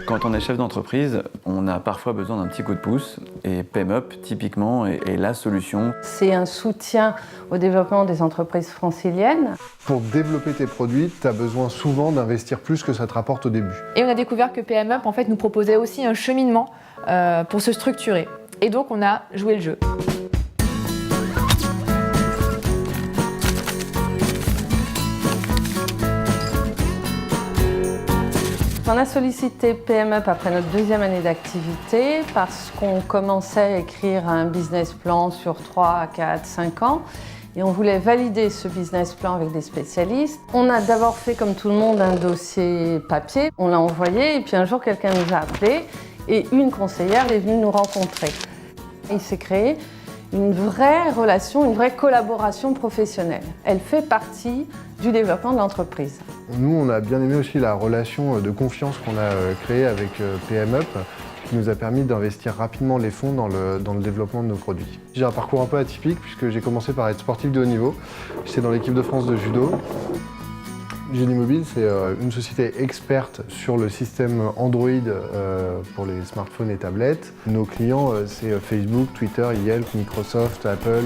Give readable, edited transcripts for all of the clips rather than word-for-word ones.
Quand on est chef d'entreprise, on a parfois besoin d'un petit coup de pouce et PMUp, typiquement, est la solution. C'est un soutien au développement des entreprises franciliennes. Pour développer tes produits, tu as besoin souvent d'investir plus que ça te rapporte au début. Et on a découvert que PMUp en fait, nous proposait aussi un cheminement pour se structurer. Et donc on a joué le jeu. On a sollicité PMUp après notre deuxième année d'activité parce qu'on commençait à écrire un business plan sur 3, 4, 5 ans et on voulait valider ce business plan avec des spécialistes. On a d'abord fait comme tout le monde un dossier papier, on l'a envoyé et puis un jour quelqu'un nous a appelé et une conseillère est venue nous rencontrer. Il s'est créé une vraie relation, une vraie collaboration professionnelle. Elle fait partie du développement de l'entreprise. Nous, on a bien aimé aussi la relation de confiance qu'on a créée avec PMUp, qui nous a permis d'investir rapidement les fonds dans le développement de nos produits. J'ai un parcours un peu atypique puisque j'ai commencé par être sportif de haut niveau. J'étais dans l'équipe de France de judo. Génie Mobile, c'est une société experte sur le système Android pour les smartphones et tablettes. Nos clients, c'est Facebook, Twitter, Yelp, Microsoft, Apple.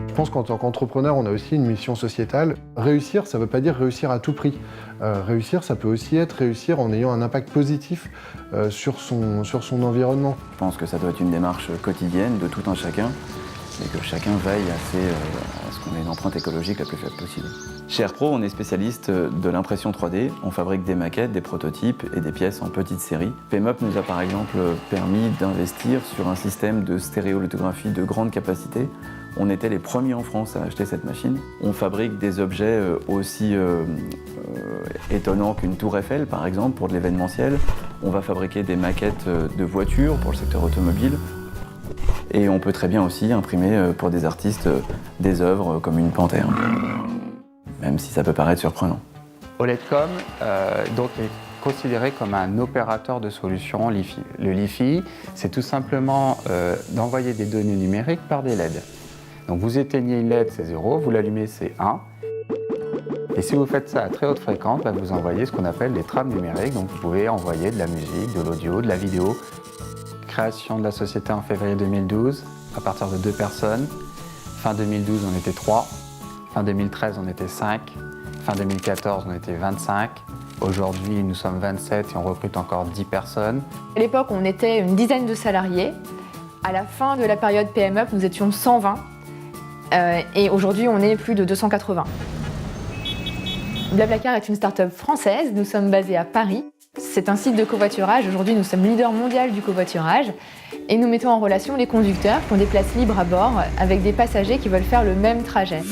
Je pense qu'en tant qu'entrepreneur, on a aussi une mission sociétale. Réussir, ça ne veut pas dire réussir à tout prix. Réussir, ça peut aussi être réussir en ayant un impact positif sur son environnement. Je pense que ça doit être une démarche quotidienne de tout un chacun et que chacun veille à ce qu'on ait une empreinte écologique la plus faible possible. Chez AirPro, on est spécialiste de l'impression 3D. On fabrique des maquettes, des prototypes et des pièces en petite série. PMUp nous a par exemple permis d'investir sur un système de stéréolithographie de grande capacité. On était les premiers en France à acheter cette machine. On fabrique des objets aussi étonnants qu'une tour Eiffel, par exemple, pour de l'événementiel. On va fabriquer des maquettes de voitures pour le secteur automobile. Et on peut très bien aussi imprimer pour des artistes des œuvres comme une panthère, même si ça peut paraître surprenant. OLEDCom donc est considéré comme un opérateur de solutions LiFi. Le LiFi, c'est tout simplement d'envoyer des données numériques par des LED. Donc vous éteignez une LED, c'est 0, vous l'allumez, c'est 1. Et si vous faites ça à très haute fréquence, vous envoyez ce qu'on appelle des trames numériques. Donc vous pouvez envoyer de la musique, de l'audio, de la vidéo. Création de la société en février 2012, à partir de 2 personnes. Fin 2012, on était 3. Fin 2013, on était 5. Fin 2014, on était 25. Aujourd'hui, nous sommes 27 et on recrute encore 10 personnes. À l'époque, on était une dizaine de salariés. À la fin de la période PMUp, nous étions 120. Et aujourd'hui, on est plus de 280. Blablacar est une start-up française. Nous sommes basés à Paris. C'est un site de covoiturage. Aujourd'hui, nous sommes leader mondial du covoiturage. Et nous mettons en relation les conducteurs qui ont des places libres à bord avec des passagers qui veulent faire le même trajet.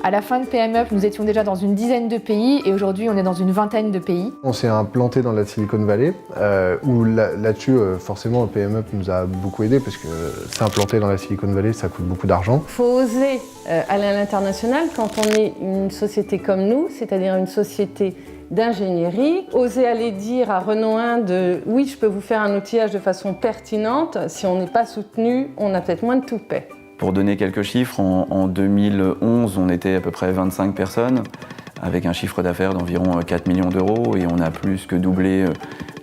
À la fin de PMUp, nous étions déjà dans une dizaine de pays et aujourd'hui, on est dans une vingtaine de pays. On s'est implanté dans la Silicon Valley, où là-dessus, forcément, PMUp nous a beaucoup aidé parce que s'implanter dans la Silicon Valley, ça coûte beaucoup d'argent. Il faut oser aller à l'international quand on est une société comme nous, c'est-à-dire une société d'ingénierie. Oser aller dire à Renault 1 oui, je peux vous faire un outillage de façon pertinente. Si on n'est pas soutenu, on a peut-être moins de toupet. Pour donner quelques chiffres, en 2011, on était à peu près 25 personnes, avec un chiffre d'affaires d'environ 4 millions d'euros, et on a plus que doublé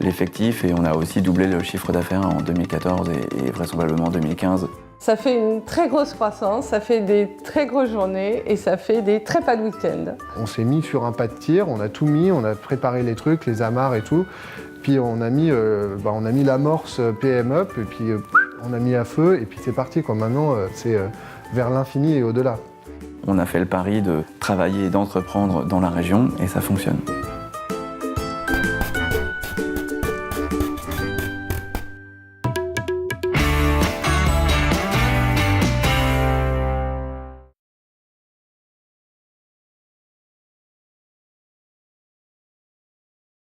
l'effectif, et on a aussi doublé le chiffre d'affaires en 2014 et vraisemblablement en 2015. Ça fait une très grosse croissance, ça fait des très grosses journées, et ça fait des très pas de week-end. On s'est mis sur un pas de tir, on a tout mis, on a préparé les trucs, les amarres et tout, puis on a mis l'amorce PMUp, et puis on a mis à feu, et puis c'est parti, quoi. Maintenant, c'est vers l'infini et au-delà. On a fait le pari de travailler et d'entreprendre dans la région, et ça fonctionne.